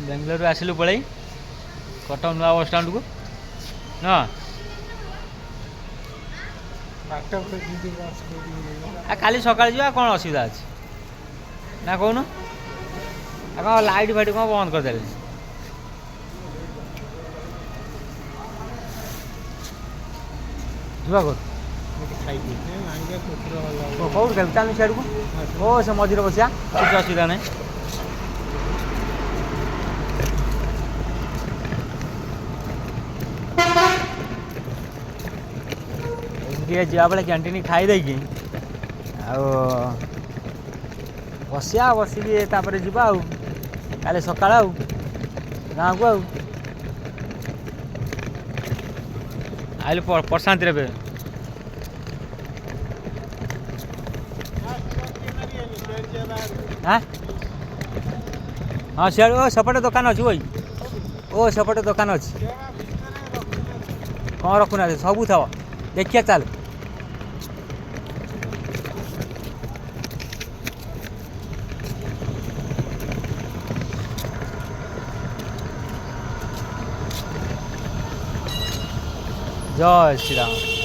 बेंगलोर आसिलु पड़े कटक नुआ बस स्टाण्ड को ना खाली सकाल जा कौन असुविधा अच्छे ना कौन कौन लाइट फाइट कौन बंद करदे जुआ कर कौट खेल चल सियाड़ को ओ से मझे बसिया कुछ असुविधा नहीं जा बेले कैंटीन खाई देकी बसिया बसिकी जावा काले सकाल गाँव को आइल प्रशांत रे हाँ हाँ सियाड़ ओ सेपटे दुकान अच्छी भाई ओ सेपटे दुकान अच्छी कौन रखुना सबू था देखिए चल जय श्री राम।